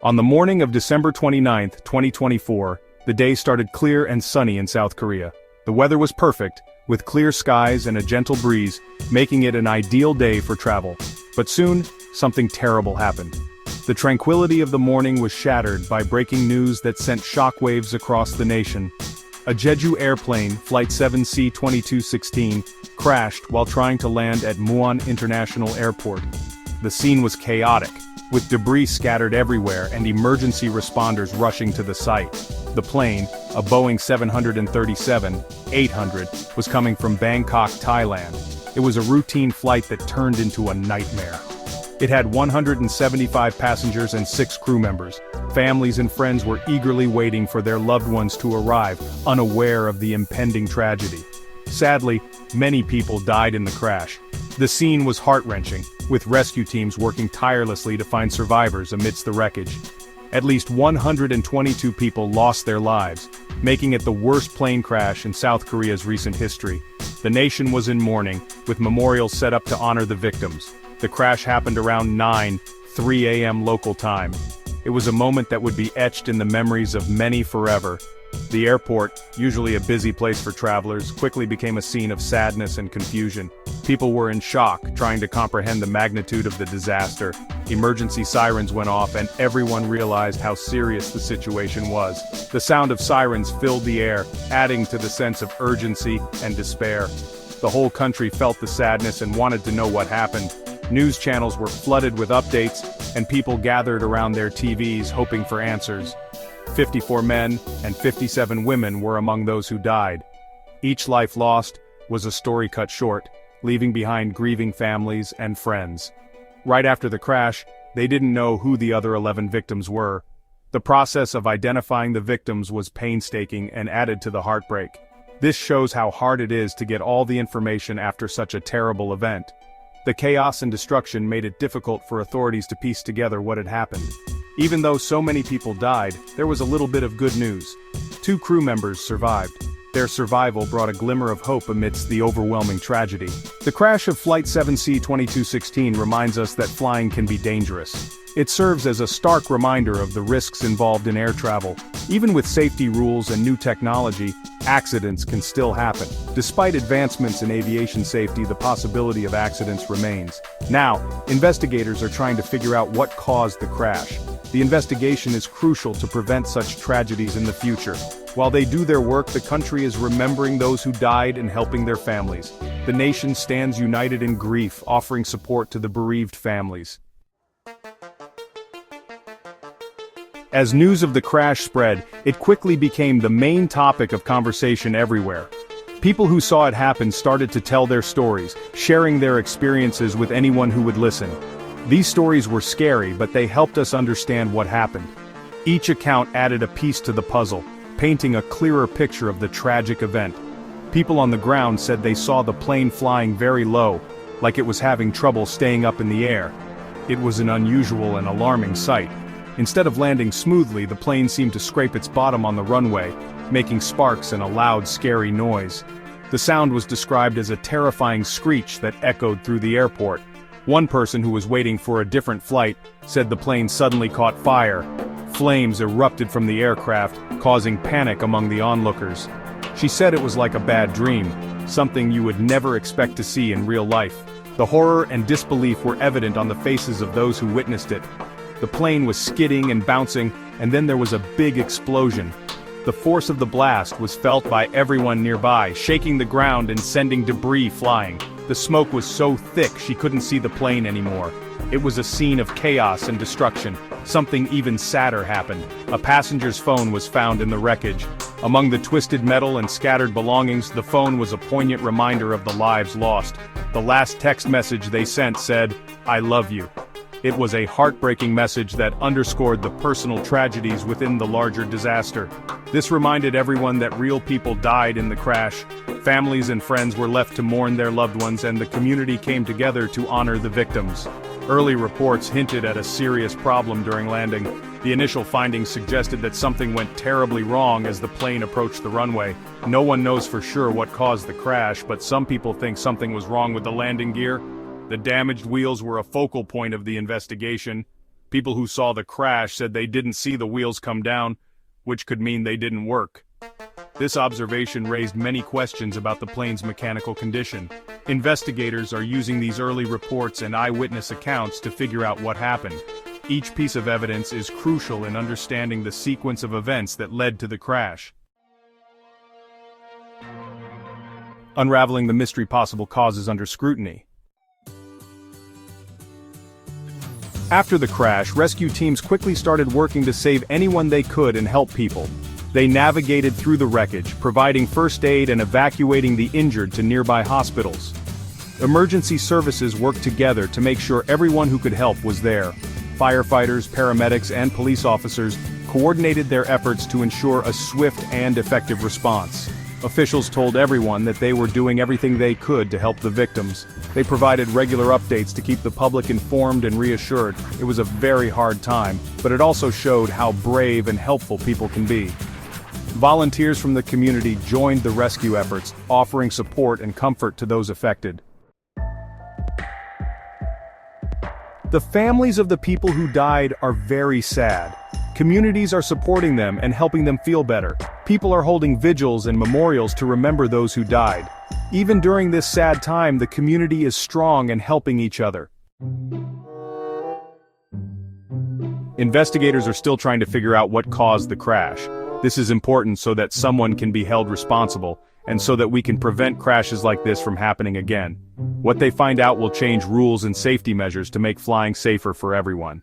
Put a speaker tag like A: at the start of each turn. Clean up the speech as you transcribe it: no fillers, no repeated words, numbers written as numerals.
A: On the morning of December 29, 2024, the day started clear and sunny in South Korea. The weather was perfect, with clear skies and a gentle breeze, making it an ideal day for travel. But soon, something terrible happened. The tranquility of the morning was shattered by breaking news that sent shockwaves across the nation. A Jeju airplane, Flight 7C-2216, crashed while trying to land at Muan International Airport. The scene was chaotic, with debris scattered everywhere and emergency responders rushing to the site. The plane, a Boeing 737-800, was coming from Bangkok, Thailand. It was a routine flight that turned into a nightmare. It had 175 passengers and 6 crew members. Families and friends were eagerly waiting for their loved ones to arrive, unaware of the impending tragedy. Sadly, many people died in the crash. The scene was heart-wrenching, with rescue teams working tirelessly to find survivors amidst the wreckage. At least 122 people lost their lives, making it the worst plane crash in South Korea's recent history. The nation was in mourning, with memorials set up to honor the victims. The crash happened around 9:03 a.m. local time. It was a moment that would be etched in the memories of many forever. The airport, usually a busy place for travelers, quickly became a scene of sadness and confusion. People were in shock, trying to comprehend the magnitude of the disaster. Emergency sirens went off and everyone realized how serious the situation was. The sound of sirens filled the air, adding to the sense of urgency and despair. The whole country felt the sadness and wanted to know what happened. News channels were flooded with updates, and people gathered around their TVs hoping for answers. 54 men and 57 women were among those who died. Each life lost was a story cut short, leaving behind grieving families and friends. Right after the crash, they didn't know who the other 11 victims were. The process of identifying the victims was painstaking and added to the heartbreak. This shows how hard it is to get all the information after such a terrible event. The chaos and destruction made it difficult for authorities to piece together what had happened. Even though so many people died, there was a little bit of good news. 2 crew members survived. Their survival brought a glimmer of hope amidst the overwhelming tragedy. The crash of Flight 7C-2216 reminds us that flying can be dangerous. It serves as a stark reminder of the risks involved in air travel. Even with safety rules and new technology, accidents can still happen. Despite advancements in aviation safety, the possibility of accidents remains. Now, investigators are trying to figure out what caused the crash. The investigation is crucial to prevent such tragedies in the future. While they do their work, the country is remembering those who died and helping their families. The nation stands united in grief, offering support to the bereaved families. As news of the crash spread, it quickly became the main topic of conversation everywhere. People who saw it happen started to tell their stories, sharing their experiences with anyone who would listen. These stories were scary, but they helped us understand what happened. Each account added a piece to the puzzle, painting a clearer picture of the tragic event. People on the ground said they saw the plane flying very low, like it was having trouble staying up in the air. It was an unusual and alarming sight. Instead of landing smoothly, the plane seemed to scrape its bottom on the runway, making sparks and a loud, scary noise. The sound was described as a terrifying screech that echoed through the airport. One person who was waiting for a different flight said the plane suddenly caught fire. Flames erupted from the aircraft, causing panic among the onlookers. She said it was like a bad dream, something you would never expect to see in real life. The horror and disbelief were evident on the faces of those who witnessed it. The plane was skidding and bouncing, and then there was a big explosion. The force of the blast was felt by everyone nearby, shaking the ground and sending debris flying. The smoke was so thick she couldn't see the plane anymore. It was a scene of chaos and destruction. Something even sadder happened. A passenger's phone was found in the wreckage. Among the twisted metal and scattered belongings, the phone was a poignant reminder of the lives lost. The last text message they sent said, "I love you." It was a heartbreaking message that underscored the personal tragedies within the larger disaster. This reminded everyone that real people died in the crash. Families and friends were left to mourn their loved ones, and the community came together to honor the victims. Early reports hinted at a serious problem during landing. The initial findings suggested that something went terribly wrong as the plane approached the runway. No one knows for sure what caused the crash, but some people think something was wrong with the landing gear. The damaged wheels were a focal point of the investigation. People who saw the crash said they didn't see the wheels come down, which could mean they didn't work. This observation raised many questions about the plane's mechanical condition. Investigators are using these early reports and eyewitness accounts to figure out what happened. Each piece of evidence is crucial in understanding the sequence of events that led to the crash. Unraveling the mystery possible causes under scrutiny. After the crash, rescue teams quickly started working to save anyone they could and help people. They navigated through the wreckage, providing first aid and evacuating the injured to nearby hospitals. Emergency services worked together to make sure everyone who could help was there. Firefighters, paramedics, and police officers coordinated their efforts to ensure a swift and effective response. Officials told everyone that they were doing everything they could to help the victims. They provided regular updates to keep the public informed and reassured. It was a very hard time, but it also showed how brave and helpful people can be. Volunteers from the community joined the rescue efforts, offering support and comfort to those affected. The families of the people who died are very sad. Communities are supporting them and helping them feel better. People are holding vigils and memorials to remember those who died. Even during this sad time, the community is strong and helping each other. Investigators are still trying to figure out what caused the crash. This is important so that someone can be held responsible, and so that we can prevent crashes like this from happening again. What they find out will change rules and safety measures to make flying safer for everyone.